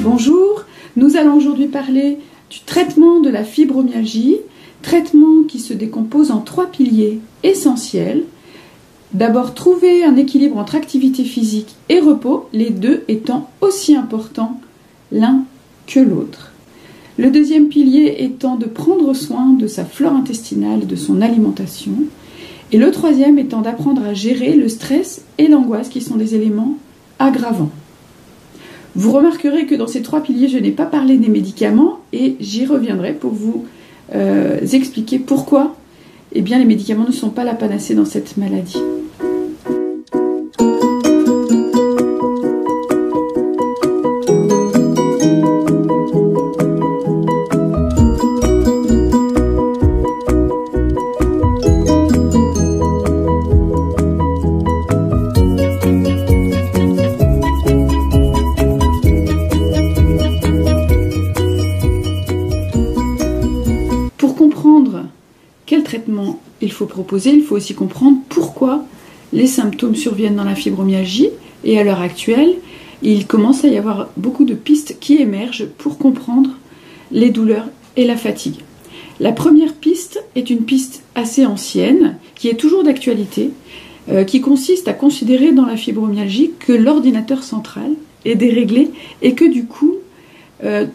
Bonjour, nous allons aujourd'hui parler du traitement de la fibromyalgie, traitement qui se décompose en 3 piliers essentiels. D'abord, trouver un équilibre entre activité physique et repos, les deux étant aussi importants l'un que l'autre. Le deuxième pilier étant de prendre soin de sa flore intestinale et de son alimentation. Et le troisième étant d'apprendre à gérer le stress et l'angoisse qui sont des éléments aggravants. Vous remarquerez que dans ces 3 piliers, je n'ai pas parlé des médicaments et j'y reviendrai pour vous expliquer pourquoi les médicaments ne sont pas la panacée dans cette maladie. Pour comprendre quel traitement il faut proposer, il faut aussi comprendre pourquoi les symptômes surviennent dans la fibromyalgie. Et à l'heure actuelle, il commence à y avoir beaucoup de pistes qui émergent pour comprendre les douleurs et la fatigue. La première piste est une piste assez ancienne, qui est toujours d'actualité, qui consiste à considérer dans la fibromyalgie que l'ordinateur central est déréglé et que du coup,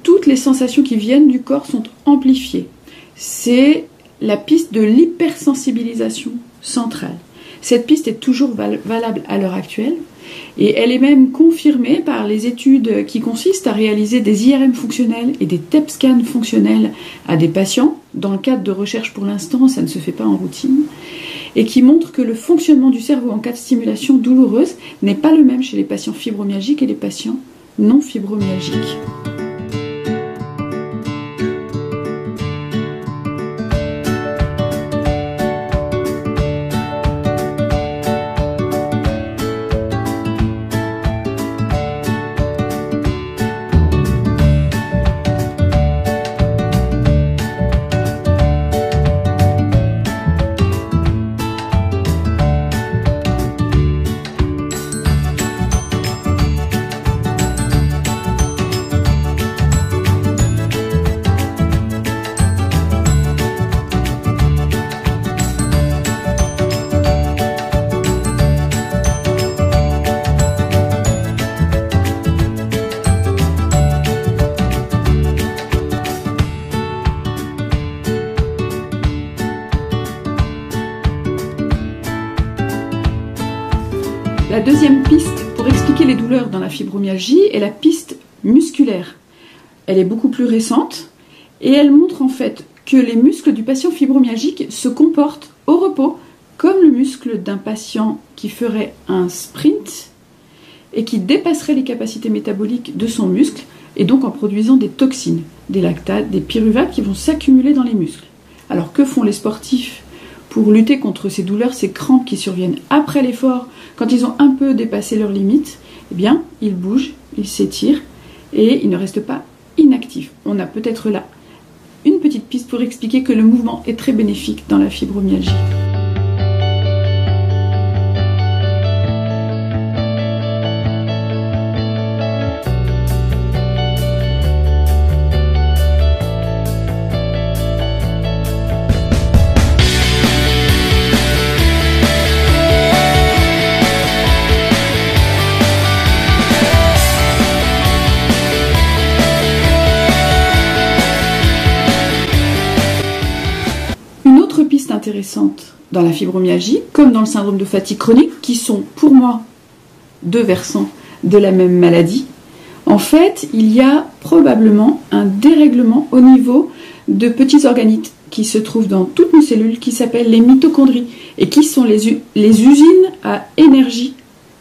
toutes les sensations qui viennent du corps sont amplifiées. C'est la piste de l'hypersensibilisation centrale. Cette piste est toujours valable à l'heure actuelle et elle est même confirmée par les études qui consistent à réaliser des IRM fonctionnels et des TEP scans fonctionnels à des patients. Dans le cadre de recherche pour l'instant, ça ne se fait pas en routine, et qui montrent que le fonctionnement du cerveau en cas de stimulation douloureuse n'est pas le même chez les patients fibromyalgiques et les patients non fibromyalgiques. La deuxième piste pour expliquer les douleurs dans la fibromyalgie est la piste musculaire. Elle est beaucoup plus récente et elle montre en fait que les muscles du patient fibromyalgique se comportent au repos comme le muscle d'un patient qui ferait un sprint et qui dépasserait les capacités métaboliques de son muscle et donc en produisant des toxines, des lactates, des pyruvates qui vont s'accumuler dans les muscles. Alors que font les sportifs pour lutter contre ces douleurs, ces crampes qui surviennent après l'effort, quand ils ont un peu dépassé leurs limites? Eh bien, ils bougent, ils s'étirent et ils ne restent pas inactifs. On a peut-être là une petite piste pour expliquer que le mouvement est très bénéfique dans la fibromyalgie. Intéressante dans la fibromyalgie, comme dans le syndrome de fatigue chronique, qui sont pour moi 2 versants de la même maladie. En fait, il y a probablement un dérèglement au niveau de petits organites qui se trouvent dans toutes nos cellules, qui s'appellent les mitochondries, et qui sont les usines à énergie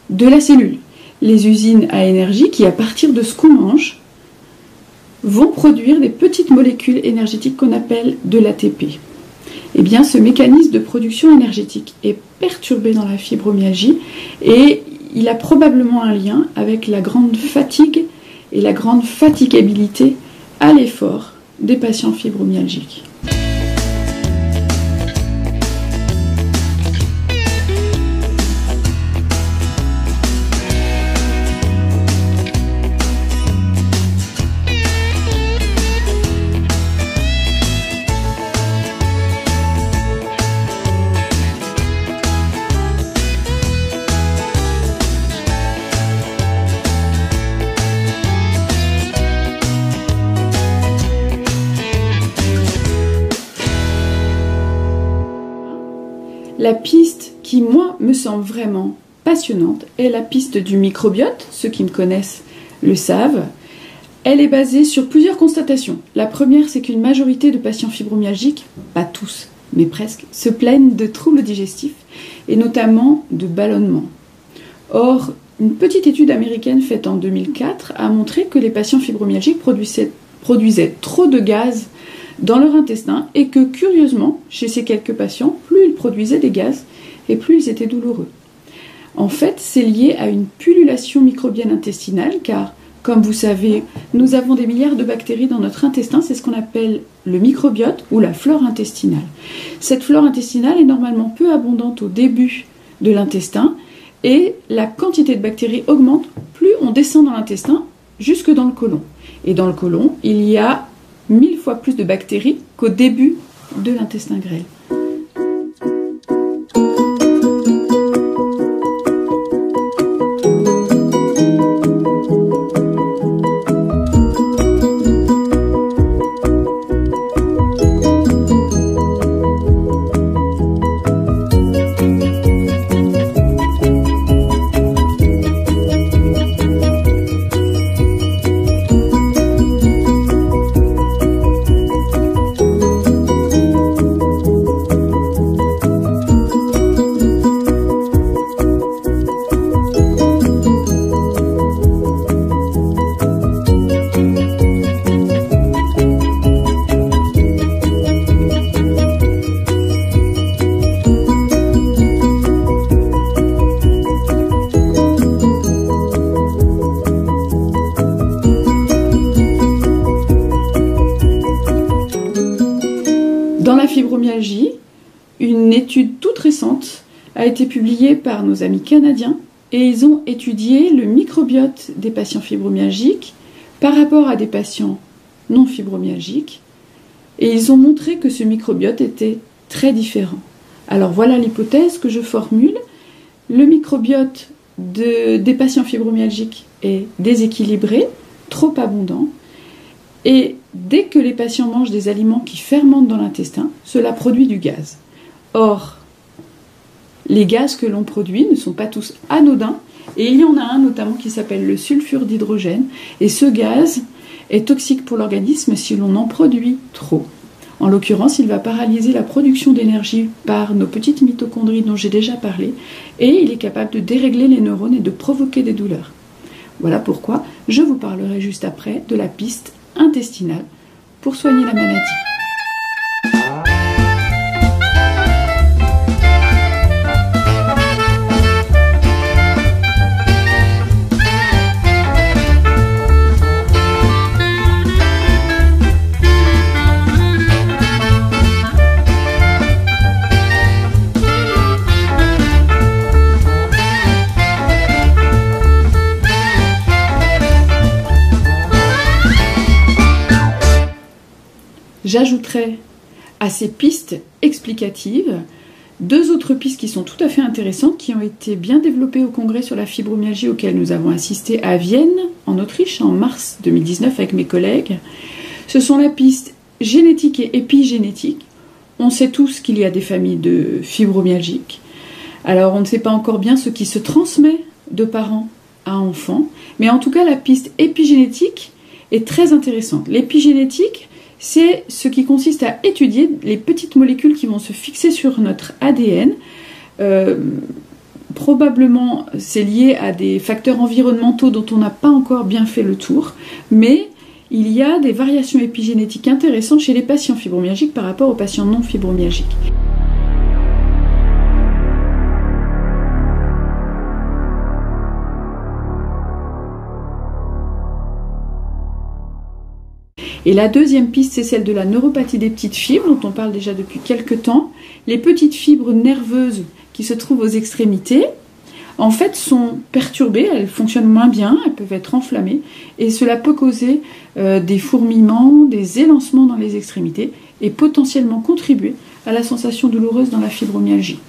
de la cellule. Les usines à énergie qui, à partir de ce qu'on mange, vont produire des petites molécules énergétiques qu'on appelle de l'ATP. Eh bien, ce mécanisme de production énergétique est perturbé dans la fibromyalgie et il a probablement un lien avec la grande fatigue et la grande fatigabilité à l'effort des patients fibromyalgiques. La piste qui, moi, me semble vraiment passionnante est la piste du microbiote. Ceux qui me connaissent le savent. Elle est basée sur plusieurs constatations. La première, c'est qu'une majorité de patients fibromyalgiques, pas tous, mais presque, se plaignent de troubles digestifs et notamment de ballonnement. Or, une petite étude américaine faite en 2004 a montré que les patients fibromyalgiques produisaient trop de gaz dans leur intestin et que, curieusement, chez ces quelques patients, plus ils produisaient des gaz et plus ils étaient douloureux. En fait, c'est lié à une pullulation microbienne intestinale car, comme vous savez, nous avons des milliards de bactéries dans notre intestin, c'est ce qu'on appelle le microbiote ou la flore intestinale. Cette flore intestinale est normalement peu abondante au début de l'intestin et la quantité de bactéries augmente plus on descend dans l'intestin jusque dans le côlon. Et dans le côlon, il y a 1000 fois plus de bactéries qu'au début de l'intestin grêle. Dans la fibromyalgie, une étude toute récente a été publiée par nos amis canadiens et ils ont étudié le microbiote des patients fibromyalgiques par rapport à des patients non fibromyalgiques et ils ont montré que ce microbiote était très différent. Alors voilà l'hypothèse que je formule. Le microbiote des patients fibromyalgiques est déséquilibré, trop abondant. Et dès que les patients mangent des aliments qui fermentent dans l'intestin, cela produit du gaz. Or, les gaz que l'on produit ne sont pas tous anodins, et il y en a un notamment qui s'appelle le sulfure d'hydrogène, et ce gaz est toxique pour l'organisme si l'on en produit trop. En l'occurrence, il va paralyser la production d'énergie par nos petites mitochondries dont j'ai déjà parlé, et il est capable de dérégler les neurones et de provoquer des douleurs. Voilà pourquoi je vous parlerai juste après de la piste intestinale pour soigner la maladie. J'ajouterai à ces pistes explicatives deux autres pistes qui sont tout à fait intéressantes, qui ont été bien développées au congrès sur la fibromyalgie auquel nous avons assisté à Vienne, en Autriche, en mars 2019 avec mes collègues. Ce sont la piste génétique et épigénétique. On sait tous qu'il y a des familles de fibromyalgiques. Alors on ne sait pas encore bien ce qui se transmet de parents à enfants, mais en tout cas la piste épigénétique est très intéressante. L'épigénétique, c'est ce qui consiste à étudier les petites molécules qui vont se fixer sur notre ADN. Probablement, c'est lié à des facteurs environnementaux dont on n'a pas encore bien fait le tour, mais il y a des variations épigénétiques intéressantes chez les patients fibromyalgiques par rapport aux patients non fibromyalgiques. Et la deuxième piste, c'est celle de la neuropathie des petites fibres, dont on parle déjà depuis quelques temps. Les petites fibres nerveuses qui se trouvent aux extrémités, en fait, sont perturbées, elles fonctionnent moins bien, elles peuvent être enflammées, et cela peut causer des fourmillements, des élancements dans les extrémités, et potentiellement contribuer à la sensation douloureuse dans la fibromyalgie.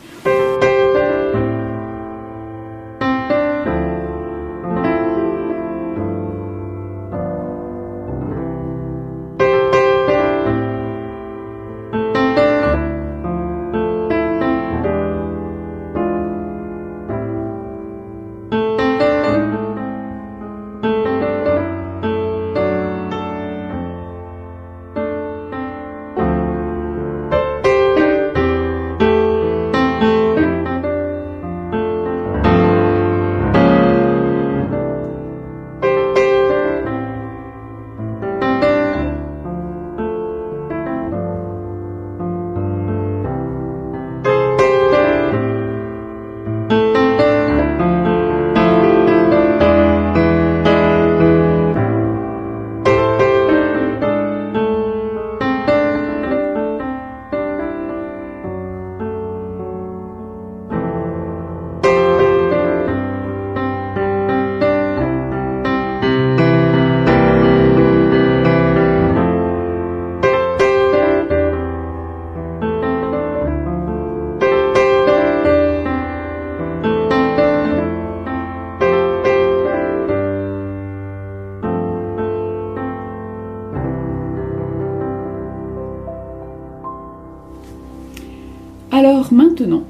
Alors maintenant,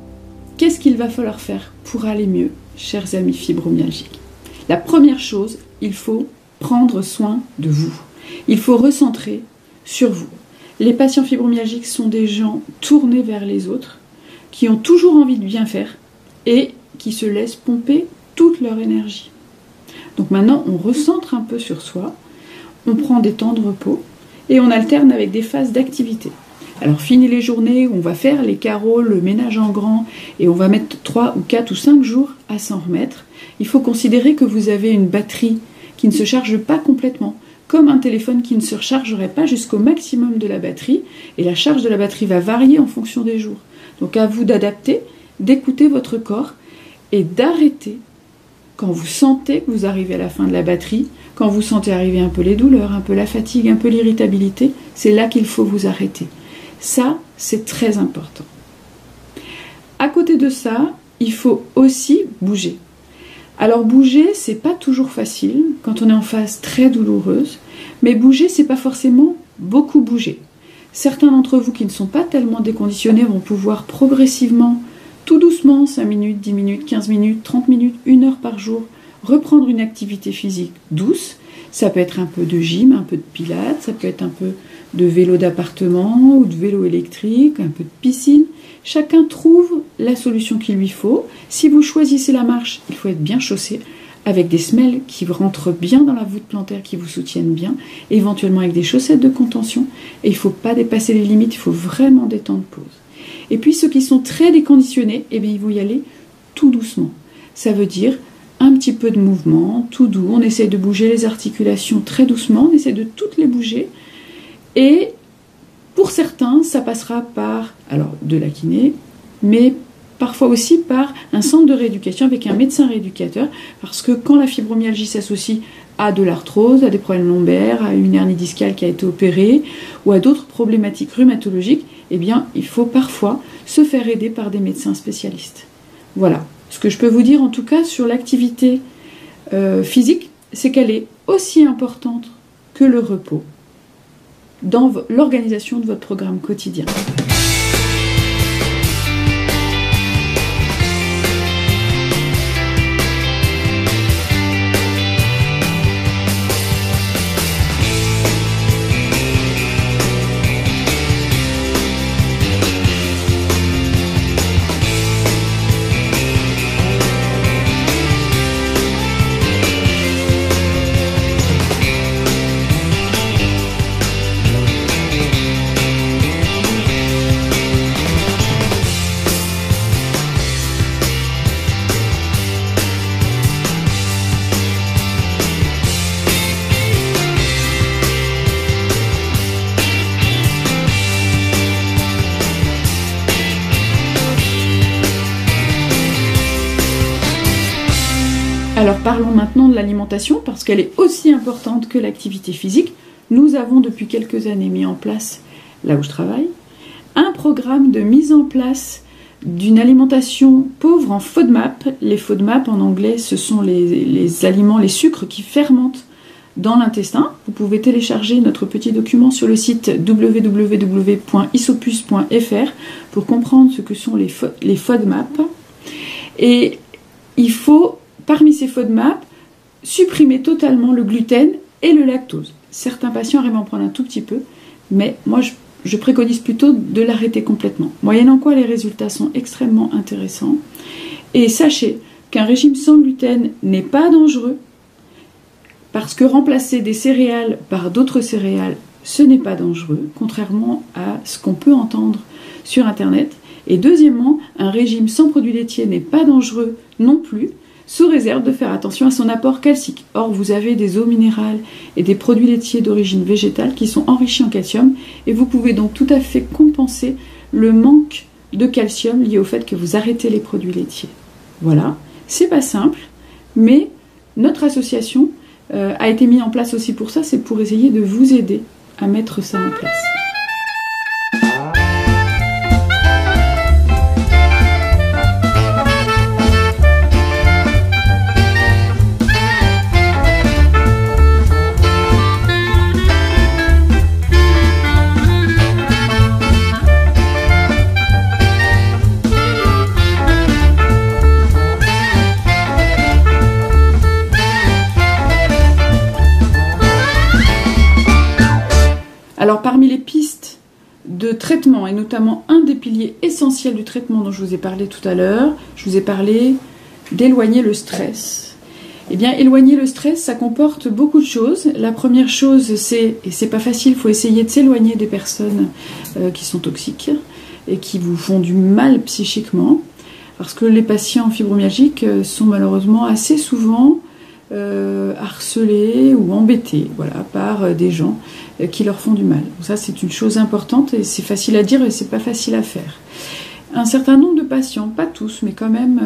qu'est-ce qu'il va falloir faire pour aller mieux, chers amis fibromyalgiques? La première chose, il faut prendre soin de vous. Il faut recentrer sur vous. Les patients fibromyalgiques sont des gens tournés vers les autres, qui ont toujours envie de bien faire et qui se laissent pomper toute leur énergie. Donc maintenant, on recentre un peu sur soi, on prend des temps de repos et on alterne avec des phases d'activité. Alors fini les journées où on va faire les carreaux, le ménage en grand et on va mettre 3 ou 4 ou 5 jours à s'en remettre. Il faut considérer que vous avez une batterie qui ne se charge pas complètement, comme un téléphone qui ne se rechargerait pas jusqu'au maximum de la batterie, et la charge de la batterie va varier en fonction des jours. Donc à vous d'adapter, d'écouter votre corps et d'arrêter quand vous sentez que vous arrivez à la fin de la batterie, quand vous sentez arriver un peu les douleurs, un peu la fatigue, un peu l'irritabilité, c'est là qu'il faut vous arrêter. Ça, c'est très important. À côté de ça, il faut aussi bouger. Alors bouger, c'est pas toujours facile quand on est en phase très douloureuse, mais bouger, c'est pas forcément beaucoup bouger. Certains d'entre vous qui ne sont pas tellement déconditionnés vont pouvoir progressivement, tout doucement, 5 minutes, 10 minutes, 15 minutes, 30 minutes, 1 heure par jour, reprendre une activité physique douce. Ça peut être un peu de gym, un peu de pilates, ça peut être un peu de vélo d'appartement ou de vélo électrique, un peu de piscine. Chacun trouve la solution qu'il lui faut. Si vous choisissez la marche, il faut être bien chaussé, avec des semelles qui rentrent bien dans la voûte plantaire, qui vous soutiennent bien, éventuellement avec des chaussettes de contention. Et il ne faut pas dépasser les limites, il faut vraiment des temps de pause. Et puis ceux qui sont très déconditionnés, eh bien, ils vont y aller tout doucement. Ça veut dire un petit peu de mouvement, tout doux. On essaie de bouger les articulations très doucement, on essaie de toutes les bouger. Et pour certains, ça passera par de la kiné, mais parfois aussi par un centre de rééducation avec un médecin rééducateur, parce que quand la fibromyalgie s'associe à de l'arthrose, à des problèmes lombaires, à une hernie discale qui a été opérée, ou à d'autres problématiques rhumatologiques, eh bien, il faut parfois se faire aider par des médecins spécialistes. Voilà. Ce que je peux vous dire en tout cas sur l'activité physique, c'est qu'elle est aussi importante que le repos dans l'organisation de votre programme quotidien. Alors parlons maintenant de l'alimentation, parce qu'elle est aussi importante que l'activité physique. Nous avons depuis quelques années mis en place, là où je travaille, un programme de mise en place d'une alimentation pauvre en FODMAP. Les FODMAP en anglais, ce sont les aliments, les sucres qui fermentent dans l'intestin. Vous pouvez télécharger notre petit document sur le site www.isopus.fr pour comprendre ce que sont les FODMAP. Et il faut, parmi ces FODMAP, supprimer totalement le gluten et le lactose. Certains patients arrivent à en prendre un tout petit peu, mais moi je préconise plutôt de l'arrêter complètement. Moyennant quoi les résultats sont extrêmement intéressants. Et sachez qu'un régime sans gluten n'est pas dangereux, parce que remplacer des céréales par d'autres céréales, ce n'est pas dangereux, contrairement à ce qu'on peut entendre sur Internet. Et deuxièmement, un régime sans produits laitiers n'est pas dangereux non plus, sous réserve de faire attention à son apport calcique. Or, vous avez des eaux minérales et des produits laitiers d'origine végétale qui sont enrichis en calcium, et vous pouvez donc tout à fait compenser le manque de calcium lié au fait que vous arrêtez les produits laitiers. Voilà, c'est pas simple, mais notre association a été mise en place aussi pour ça, c'est pour essayer de vous aider à mettre ça en place. Alors parmi les pistes de traitement, et notamment un des piliers essentiels du traitement dont je vous ai parlé tout à l'heure, je vous ai parlé d'éloigner le stress. Eh bien, éloigner le stress, ça comporte beaucoup de choses. La première chose, c'est, et c'est pas facile, il faut essayer de s'éloigner des personnes qui sont toxiques et qui vous font du mal psychiquement, parce que les patients fibromyalgiques sont malheureusement assez souvent harcelés ou embêtés, voilà, par des gens qui leur font du mal. Donc ça, c'est une chose importante et c'est facile à dire et c'est pas facile à faire. Un certain nombre de patients, pas tous, mais quand même,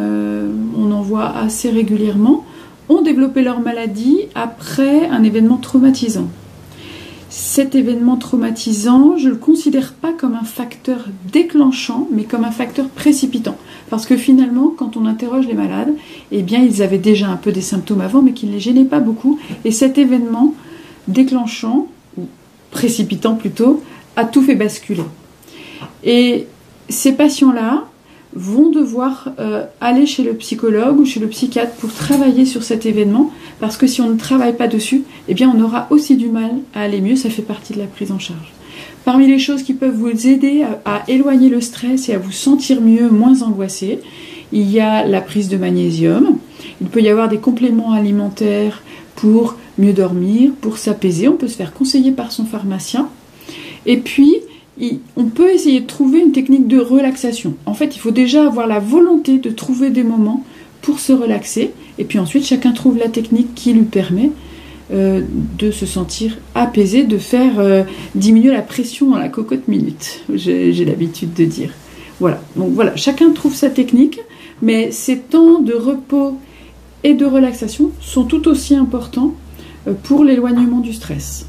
on en voit assez régulièrement, ont développé leur maladie après un événement traumatisant. Cet événement traumatisant, je ne le considère pas comme un facteur déclenchant, mais comme un facteur précipitant. Parce que finalement, quand on interroge les malades, eh bien, ils avaient déjà un peu des symptômes avant, mais qui ne les gênaient pas beaucoup. Et cet événement déclenchant, ou précipitant plutôt, a tout fait basculer. Et ces patients-là vont devoir aller chez le psychologue ou chez le psychiatre pour travailler sur cet événement, parce que si on ne travaille pas dessus, eh bien on aura aussi du mal à aller mieux, ça fait partie de la prise en charge. Parmi les choses qui peuvent vous aider à éloigner le stress et à vous sentir mieux, moins angoissé, il y a la prise de magnésium, il peut y avoir des compléments alimentaires pour mieux dormir, pour s'apaiser, on peut se faire conseiller par son pharmacien, et puis on peut essayer de trouver une technique de relaxation. En fait, il faut déjà avoir la volonté de trouver des moments pour se relaxer. Et puis ensuite, chacun trouve la technique qui lui permet de se sentir apaisé, de faire diminuer la pression dans la cocotte minute, j'ai l'habitude de dire. Voilà. Donc voilà, chacun trouve sa technique, mais ces temps de repos et de relaxation sont tout aussi importants pour l'éloignement du stress.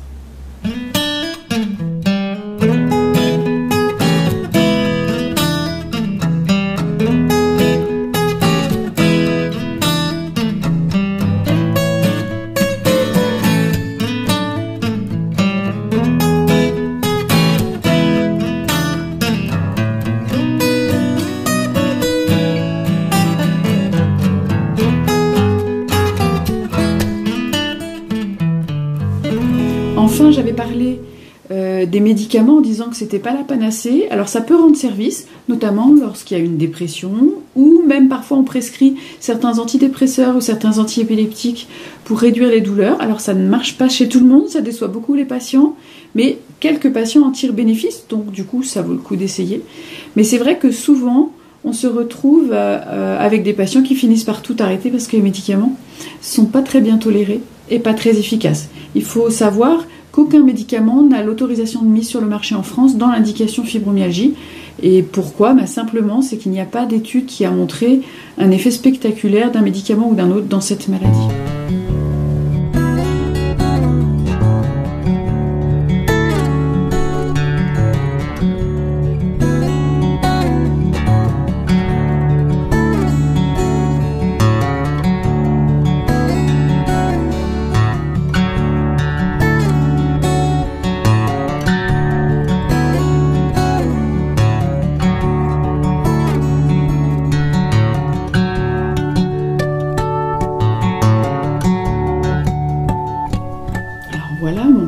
Enfin, j'avais parlé des médicaments en disant que c'était pas la panacée. Alors ça peut rendre service, notamment lorsqu'il y a une dépression, ou même parfois on prescrit certains antidépresseurs ou certains antiépileptiques pour réduire les douleurs. Alors ça ne marche pas chez tout le monde, ça déçoit beaucoup les patients, mais quelques patients en tirent bénéfice, donc du coup ça vaut le coup d'essayer. Mais c'est vrai que souvent on se retrouve avec des patients qui finissent par tout arrêter parce que les médicaments sont pas très bien tolérés et pas très efficaces. Il faut savoir qu'aucun médicament n'a l'autorisation de mise sur le marché en France dans l'indication fibromyalgie. Et pourquoi ? Simplement, c'est qu'il n'y a pas d'étude qui a montré un effet spectaculaire d'un médicament ou d'un autre dans cette maladie.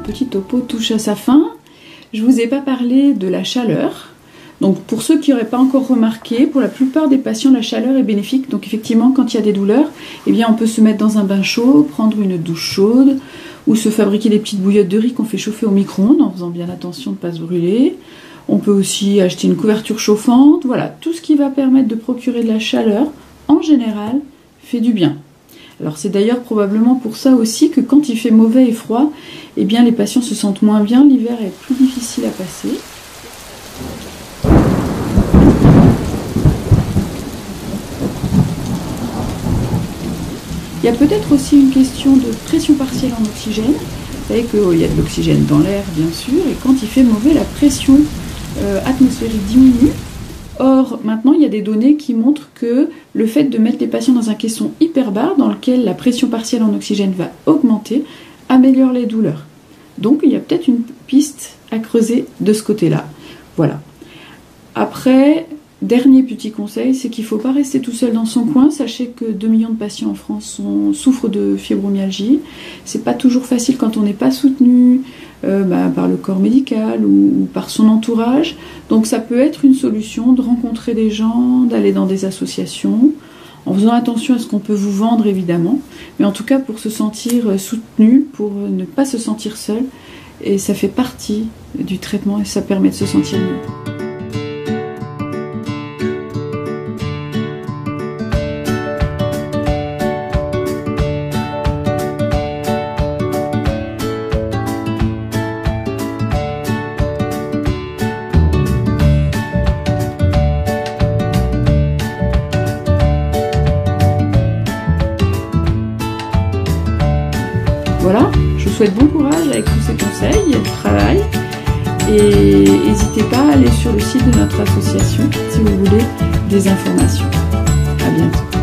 Petit topo touche à sa fin. Je ne vous ai pas parlé de la chaleur. Donc pour ceux qui n'auraient pas encore remarqué, pour la plupart des patients, la chaleur est bénéfique. Donc effectivement, quand il y a des douleurs, eh bien, on peut se mettre dans un bain chaud, prendre une douche chaude, ou se fabriquer des petites bouillottes de riz qu'on fait chauffer au micro-ondes en faisant bien attention de ne pas se brûler. On peut aussi acheter une couverture chauffante. Voilà, tout ce qui va permettre de procurer de la chaleur, en général, fait du bien. Alors c'est d'ailleurs probablement pour ça aussi que quand il fait mauvais et froid, eh bien les patients se sentent moins bien, l'hiver est plus difficile à passer. Il y a peut-être aussi une question de pression partielle en oxygène. Vous savez qu'il y a de l'oxygène dans l'air bien sûr, et quand il fait mauvais, la pression atmosphérique diminue. Or, maintenant, il y a des données qui montrent que le fait de mettre les patients dans un caisson hyperbare, dans lequel la pression partielle en oxygène va augmenter, améliore les douleurs. Donc, il y a peut-être une piste à creuser de ce côté-là. Voilà. Après, dernier petit conseil, c'est qu'il ne faut pas rester tout seul dans son coin. Sachez que 2 millions de patients en France souffrent de fibromyalgie. C'est pas toujours facile quand on n'est pas soutenu par le corps médical ou par son entourage. Donc ça peut être une solution de rencontrer des gens, d'aller dans des associations, en faisant attention à ce qu'on peut vous vendre évidemment, mais en tout cas pour se sentir soutenu, pour ne pas se sentir seul, et ça fait partie du traitement et ça permet de se sentir mieux. Voilà, je vous souhaite bon courage avec tous ces conseils, il y a du travail. Et n'hésitez pas à aller sur le site de notre association si vous voulez des informations. À bientôt.